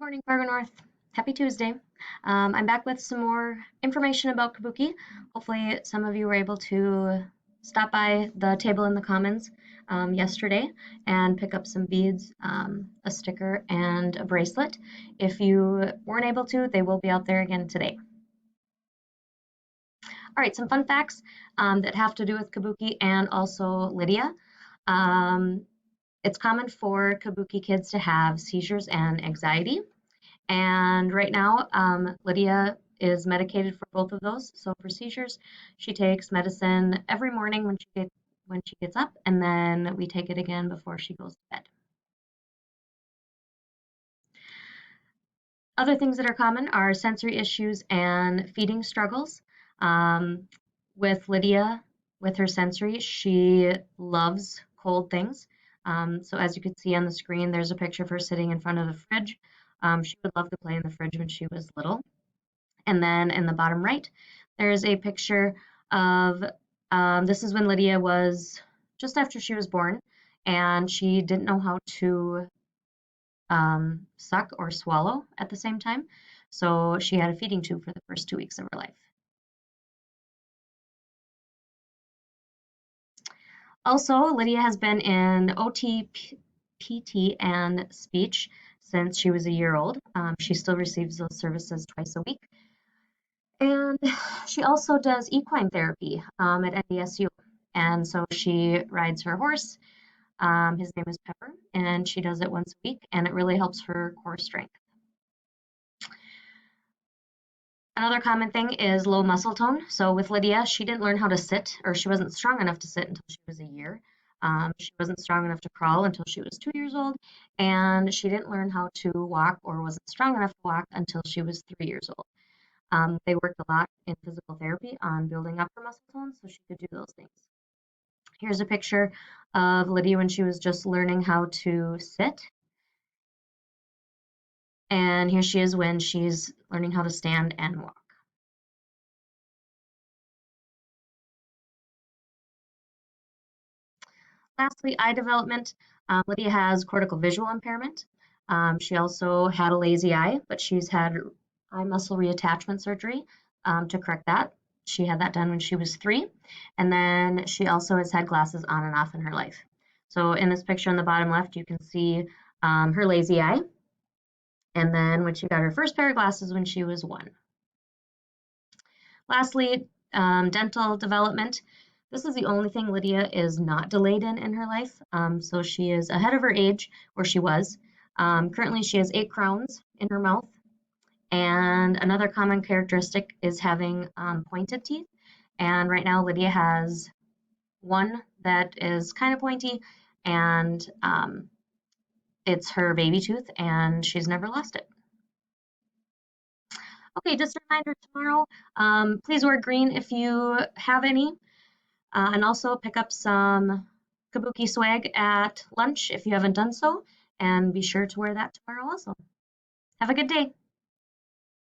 Good morning, Fargo North. Happy Tuesday. I'm back with some more information about Kabuki. Hopefully, some of you were able to stop by the table in the Commons yesterday and pick up some beads, a sticker, and a bracelet. If you weren't able to, they will be out there again today. All right, some fun facts that have to do with Kabuki and also Lydia. Um, it's common for Kabuki kids to have seizures and anxiety. And right now, Lydia is medicated for both of those. So for seizures, she takes medicine every morning when she gets up, and then we take it again before she goes to bed. Other things that are common are sensory issues and feeding struggles. Um, with Lydia, with her sensory, she loves cold things. So as you can see on the screen, there's a picture of her sitting in front of the fridge. She would love to play in the fridge when she was little. And then in the bottom right, there's a picture of this is when Lydia was just after she was born, and she didn't know how to suck or swallow at the same time. So she had a feeding tube for the first 2 weeks of her life. Also, Lydia has been in OT, PT, and speech since she was a year old. She still receives those services twice a week. And she also does equine therapy at NDSU. And so she rides her horse. His name is Pepper, and she does it once a week, and it really helps her core strength. Another common thing is low muscle tone. So with Lydia, she didn't learn how to sit, or she wasn't strong enough to sit until she was a year. She wasn't strong enough to crawl until she was 2 years old, and she didn't learn how to walk or wasn't strong enough to walk until she was 3 years old. They worked a lot in physical therapy on building up her muscle tone so she could do those things. Here's a picture of Lydia when she was just learning how to sit. And here she is when she's learning how to stand and walk. Lastly, eye development. Lydia has cortical visual impairment. She also had a lazy eye, but she's had eye muscle reattachment surgery to correct that. She had that done when she was 3. And then she also has had glasses on and off in her life. So in this picture on the bottom left, you can see her lazy eye. And then when she got her first pair of glasses when she was 1. Lastly, dental development. This is the only thing Lydia is not delayed in her life. So she is ahead of her age where she was. Currently, she has 8 crowns in her mouth. And another common characteristic is having pointed teeth. And right now, Lydia has one that is kind of pointy, and it's her baby tooth, and she's never lost it. Okay, just a reminder tomorrow, please wear green if you have any, and also pick up some Kabuki swag at lunch if you haven't done so, and be sure to wear that tomorrow also. Have a good day.